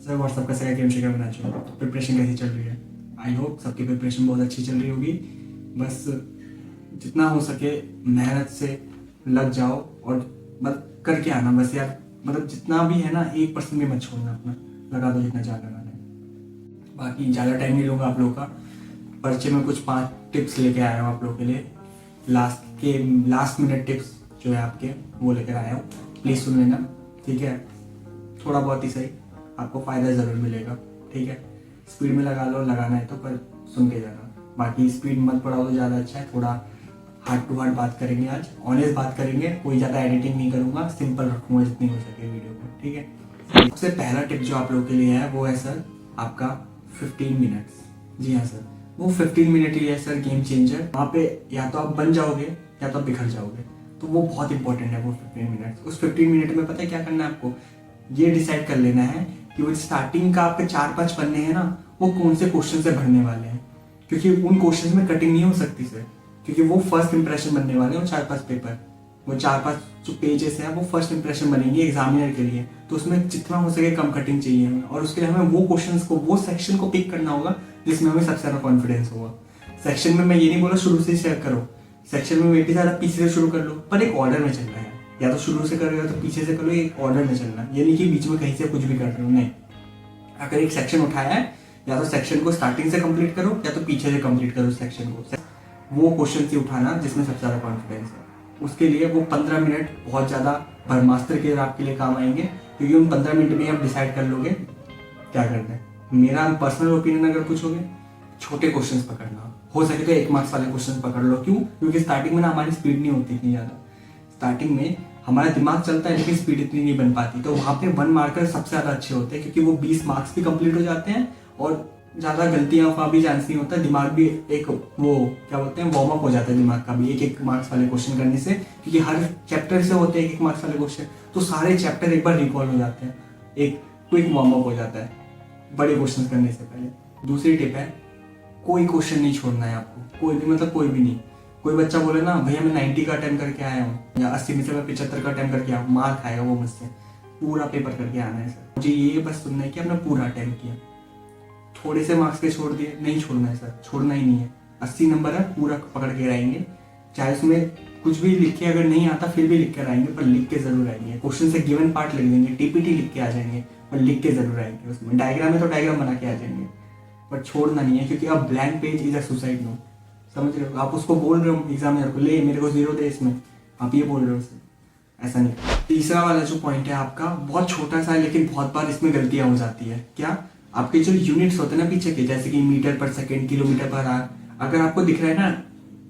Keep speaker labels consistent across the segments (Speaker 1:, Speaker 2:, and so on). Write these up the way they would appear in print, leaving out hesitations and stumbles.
Speaker 1: Sir WhatsApp का second game shaker बना चुका हूँ। तो प्रिपरेशन कैसी चल रही है? आई होप सबकी प्रिपरेशन बहुत अच्छी चल रही होगी। बस जितना हो सके मेहनत से लग जाओ और मतलब करके आना बस यार। मतलब जितना भी है ना 1% भी मत छोड़ना अपना, लगा दो जितना चाह लगाना है। बाकी ज़्यादा टाइम नहीं लूँगा आप लोगों का। पर्चे में कुछ 5 टिप्स लेके आया हूँ आप लोगों के लिए। लास्ट मिनट टिप्स जो है आपके वो लेकर आया हूँ, प्लीज़ सुन लेना, ठीक है? थोड़ा बहुत ही सही, आपको फ़ायदा ज़रूर मिलेगा, ठीक है? स्पीड में लगा लो, लगाना है तो, पर सुन के जाना। बाकी स्पीड मत बढ़ाओ तो ज़्यादा अच्छा है। थोड़ा हार्ट टू हार्ट बात करेंगे आज, ऑनेस्ट बात करेंगे, कोई ज़्यादा एडिटिंग नहीं करूँगा, सिंपल रखूँगा जितनी हो सके वीडियो को, ठीक है? सबसे पहला टिप जो आप लोगों के लिए है वो है सर आपका 15 मिनट्स। जी हाँ सर, वो 15 मिनट ही है सर गेम चेंजर। वहाँ पे या तो आप बन जाओगे या तो आप बिखर जाओगे। तो वो बहुत इंपॉर्टेंट है वो 15 मिनट्स। उस 15 मिनट में पता है क्या करना है आपको? ये डिसाइड कर लेना है कि वो स्टार्टिंग का आपके 4-5 पन्ने हैं ना, वो कौन से क्वेश्चन से भरने वाले हैं। क्योंकि उन क्वेश्चन में कटिंग नहीं हो सकती सर, क्योंकि वो फर्स्ट इंप्रेशन बनने वाले हैं। 4-5 पेपर, वो 4-5 जो पेजेस हैं वो फर्स्ट इंप्रेशन बनेंगे एग्जामिनर के लिए। तो उसमें जितना हो सके कम कटिंग चाहिए हमें, और उसके लिए हमें वो क्वेश्चंस को, वो सेक्शन को पिक करना होगा जिसमें हमें सबसे ज़्यादा कॉन्फिडेंस होगा। सेक्शन में मैं ये नहीं बोला शुरू से शेयर करो, सेक्शन में मे भी ज़्यादा पीछे से शुरू कर लो, पर एक ऑर्डर में चलना है। या तो शुरू से कर रहे हो तो पीछे से करो, एक ऑर्डर में चलना। ये नहीं कि बीच में कहीं से कुछ भी कर रहे हो, नहीं। अगर एक सेक्शन उठाया है, या तो सेक्शन को स्टार्टिंग से कंप्लीट करो या तो पीछे से कंप्लीट करो सेक्शन को। वो क्वेश्चन से उठाना जिसमें सबसे ज़्यादा कॉन्फिडेंस है। उसके लिए वो 15 मिनट बहुत ज़्यादा भरमास्तर के आपके लिए काम आएंगे, क्योंकि उन 15 मिनट में आप डिसाइड कर लोगे क्या करना है। मेरा पर्सनल ओपिनियन अगर पूछोगे, छोटे क्वेश्चंस पकड़ना, हो सके तो 1 मार्क्स वाले क्वेश्चन पकड़ लो। क्यों? क्योंकि स्टार्टिंग में ना हमारी स्पीड नहीं होती इतनी ज़्यादा। स्टार्टिंग में हमारा दिमाग चलता है लेकिन स्पीड इतनी नहीं बन पाती। तो वहाँ पे 1 मार्कर सबसे ज़्यादा अच्छे होते हैं, क्योंकि वो 20 मार्क्स भी कंप्लीट हो जाते हैं और ज़्यादा गलतियाँ का भी चांस नहीं होता। दिमाग भी एक वो क्या बोलते हैं, वार्म अप हो जाता है दिमाग का भी 1-1 मार्क्स वाले क्वेश्चन करने से, क्योंकि हर चैप्टर से होते हैं 1-1 मार्क्स वाले क्वेश्चन। तो सारे चैप्टर एक बार रिकॉल हो जाते हैं, एक क्विक वार्म अप हो जाता है बड़े क्वेश्चन करने से पहले। दूसरी टिप है, कोई क्वेश्चन नहीं छोड़ना है आपको, कोई भी, मतलब कोई भी नहीं। कोई बच्चा बोले ना भैया मैं 90 का अटेम्प्ट करके आया हूँ, या 80 में से मैं 75 का अटेम्प्ट करके आया हूँ, मार खाएगा वो मुझसे। पूरा पेपर करके आना है सर। मुझे ये बस सुनना है कि आपने पूरा अटेम्प्ट किया। थोड़े से मार्क्स के छोड़ दिए, नहीं छोड़ना है सर, छोड़ना ही नहीं है। 80 नंबर है, पूरा पकड़ के आएंगे। चाहे उसमें कुछ भी लिख के अगर नहीं आता फिर भी लिख कर आएंगे, पर लिख के जरूर आएंगे। क्वेश्चन से गिवन पार्ट लिख देंगे, टीपीटी लिख के आ जाएंगे, पर लिख के जरूर आएंगे। उसमें डायग्राम है तो डायग्राम बना के आ जाएंगे, पर छोड़ना नहीं है। क्योंकि अब blank page is a suicide note, समझ रहे हो? आप उसको बोल रहे हो एग्जामिनर को, ले मेरे को 0 दे इसमें, आप ये बोल रहे हो उसे, ऐसा नहीं। तीसरा वाला जो पॉइंट है आपका, बहुत छोटा सा है लेकिन बहुत बार इसमें गलतियां हो जाती है। क्या? आपके जो यूनिट्स होते हैं ना पीछे के, जैसे कि मीटर पर सेकेंड, किलोमीटर पर आवर, अगर आपको दिख रहा है ना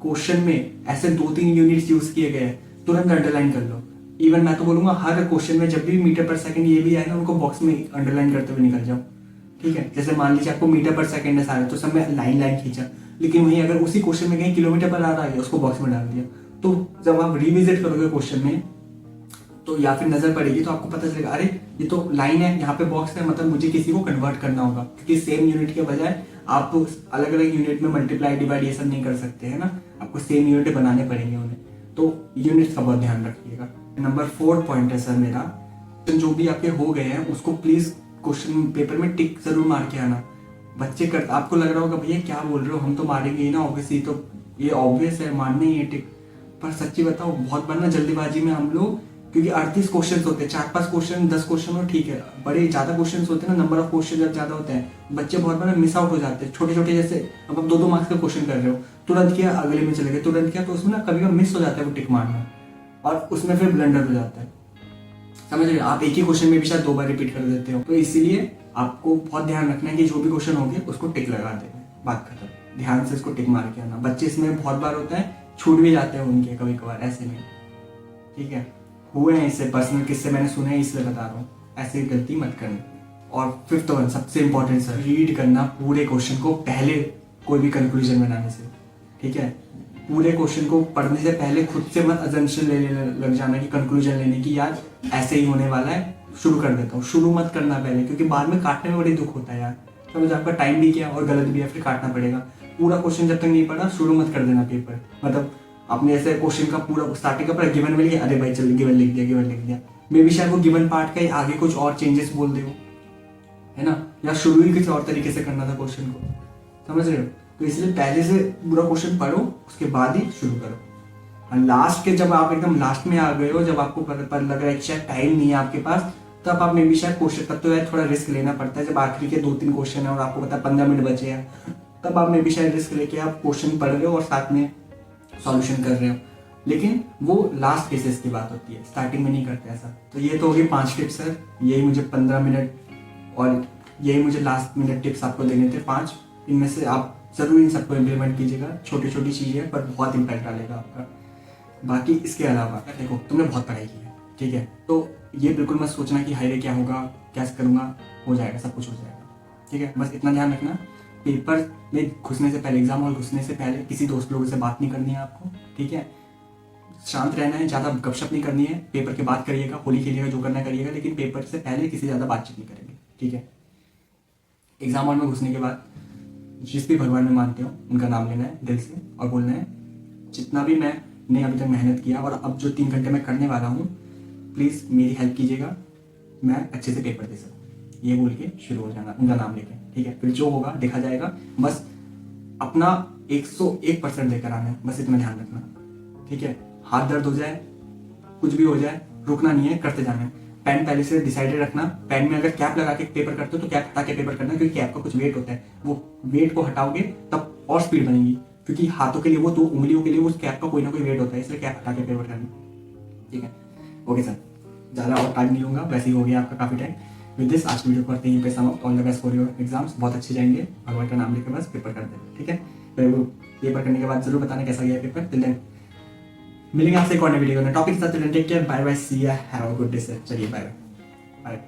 Speaker 1: क्वेश्चन में ऐसे 2-3 यूनिट्स यूज किए गए, तुरंत अंडरलाइन कर लो। इवन मैं तो बोलूंगा हर क्वेश्चन में जब भी मीटर पर सेकंड ये भी आए ना, उनको बॉक्स में अंडरलाइन करते हुए निकल जाओ, ठीक है? जैसे मान लीजिए आपको मीटर पर सेकंड है सारे, तो सब में लाइन खींचा, लेकिन वहीं अगर उसी क्वेश्चन में कहीं किलोमीटर पर आ रहा है उसको बॉक्स में डाल दिया, तो जब आप रिविजिट करोगे क्वेश्चन में तो या फिर नजर पड़ेगी तो आपको पता चलेगा अरे ये तो लाइन है, यहाँ पे बॉक्स है, मतलब मुझे किसी को कन्वर्ट करना होगा। क्योंकि सेम यूनिट के बजाय आप अलग अलग यूनिट में मल्टीप्लाई, डिवाइड ये सब नहीं कर सकते हैं ना, आपको सेम यूनिट बनाने पड़ेंगे उन्हें। तो यूनिट्स का बहुत ध्यान रखिएगा। नंबर 4 पॉइंट है सर मेरा, जो भी आपके हो गए हैं उसको प्लीज क्वेश्चन पेपर में टिक जरूर मार के आना। बच्चे कर, आपको लग रहा होगा भैया क्या बोल रहे हो, हम तो मारेंगे ही ना, ऑब्वियसली तो ये ऑब्वियस है, मारने ही है टिक। पर सच्ची बताओ बहुत बार ना जल्दीबाजी में हम लोग, क्योंकि 38 क्वेश्चन होते हैं, 4-5 क्वेश्चन 10 क्वेश्चन हो, ठीक है, बड़े ज्यादा क्वेश्चन होते हैं ना, नंबर ऑफ क्वेश्चन जब ज्यादा होते हैं, बच्चे बहुत बार मिस आउट हो जाते हैं। छोटे छोटे जैसे अब आप 2-2 मार्क्स का क्वेश्चन कर रहे हो, तुरंत किया अगले में चले गए, तुरंत किया, तो उसमें ना कभी कभी मिस हो जाता है वो टिक मारना, और उसमें फिर ब्लंडर हो जाता है। समझ रहे? आप एक ही क्वेश्चन में भी शायद 2 बार रिपीट कर देते हो। तो इसीलिए आपको बहुत ध्यान रखना है कि जो भी क्वेश्चन होंगे उसको टिक लगा देना, बात खत्म। ध्यान से इसको टिक मार के आना। बच्चे इसमें बहुत बार होता है छूट भी जाते हैं उनके कभी कभार, ऐसे नहीं, ठीक है? हुए हैं इससे पर्सनल किस्से मैंने सुने हैं, इसलिए बता रहा हूँ, ऐसी गलती मत करनी। और 5th वन सबसे इंपॉर्टेंट सर, रीड करना पूरे क्वेश्चन को पहले कोई भी कंक्लूजन बनाने से, ठीक है? पूरे क्वेश्चन को पढ़ने से पहले खुद से मत अजम्पशन लेने लग जाना कि कंक्लूजन लेने की, यार ऐसे ही होने वाला है, शुरू कर देता हूँ। शुरू मत करना पहले, क्योंकि बाद में काटने में बड़ी दुख होता है यार। समझ, आपका टाइम भी किया और गलत भी है, फिर काटना पड़ेगा। पूरा क्वेश्चन जब तक नहीं पढ़ा शुरू मत कर देना पेपर। मतलब आपने ऐसे क्वेश्चन का पूरा स्टार्टिंग का पूरा गिवन मिल गया, अरे भाई चल गिवन लिख दिया, गिवन लिख दिया, मे बी शायद वो गिवन पार्ट का ही आगे कुछ और चेंजेस बोल दे, है ना, या शुरू ही किसी और तरीके से करना था क्वेश्चन को, समझ रहे हो। तो इसलिए पहले से पूरा क्वेश्चन पढ़ो, उसके बाद ही शुरू करो। और लास्ट के जब आप एकदम लास्ट में आ गए हो, जब आपको पर लग रहा है कि शायद टाइम नहीं है आपके पास, तब आप मे भी शायद क्वेश्चन, तब तो यार थोड़ा रिस्क लेना पड़ता है। जब आखिरी के 2-3 क्वेश्चन है और आपको पता है 15 मिनट बचे हैं, तब आप मे भी शायद रिस्क लेके आप क्वेश्चन पढ़ रहे हो और साथ में सॉल्यूशन कर रहे हो। लेकिन वो लास्ट केसेस की बात होती है, स्टार्टिंग में नहीं करते ऐसा। तो ये तो होगी 5 टिप्स सर, यही मुझे 15 मिनट और यही मुझे लास्ट मिनट टिप्स आपको देने थे 5। इनमें से आप जरूर इन सबको इम्प्लीमेंट कीजिएगा। छोटी छोटी चीज़ें हैं पर बहुत इंपैक्ट डालेगा आपका। बाकी इसके अलावा देखो, तुमने बहुत पढ़ाई की है, ठीक है, तो ये बिल्कुल मत सोचना कि हाय रे क्या होगा, कैसे करूँगा, हो जाएगा, सब कुछ हो जाएगा, ठीक है। बस इतना ध्यान रखना, पेपर में घुसने से पहले, एग्जाम हॉल घुसने से पहले किसी दोस्त लोगों से बात नहीं करनी है आपको, ठीक है। शांत रहना है, ज़्यादा गपशप नहीं करनी है। पेपर के बाद करिएगा, होली खेलिएगा, जो करना करिएगा, लेकिन पेपर से पहले किसी ज़्यादा बातचीत नहीं करेंगे, ठीक है। एग्जाम हॉल में घुसने के बाद जिस भी भगवान में मानते हो उनका नाम लेना है दिल से और बोलना है जितना भी मैंने अभी तक मेहनत किया और अब जो 3 घंटे में करने वाला हूँ, प्लीज़ मेरी हेल्प कीजिएगा, मैं अच्छे से पेपर दे सकूँ। ये बोल के शुरू हो जाना उनका नाम लेके, ठीक है। फिर जो होगा देखा जाएगा, बस अपना 101% देकर आना है, बस इतना ध्यान रखना, ठीक है। हाथ दर्द हो जाए, कुछ भी हो जाए, रुकना नहीं है, करते जाना है। पेन पहले से डिसाइडेड रखना। पेन में अगर कैप लगा के पेपर करते हो तो कैप हटा के पेपर करना, क्योंकि कैप का कुछ वेट होता है, वो वेट को हटाओगे तब और स्पीड बनेगी, क्योंकि हाथों के लिए वो 2 उंगलियों के लिए उस कैप का कोई ना कोई वेट होता है, इसलिए कैप हटा के पेपर करना, ठीक है। ओके सर, ज़्यादा और टाइम नहीं लूँगा, वैसे ही हो गया आपका काफ़ी टाइम। विद दिस आज की वीडियो करते हैं यहीं पे समाप्त। All the best for your exams, बहुत अच्छे जाएंगे, भगवान का नाम लेकर बस पेपर कर दें, ठीक है। पेपर करने के बाद जरूर बताना कैसा गया पेपर। टिल देन मिलेंगे आपसे एक और नई वीडियो में टॉपिक के साथ। टेक केयर, बाय बाय, सी या, have a good day sir. चलिए बाय बाय।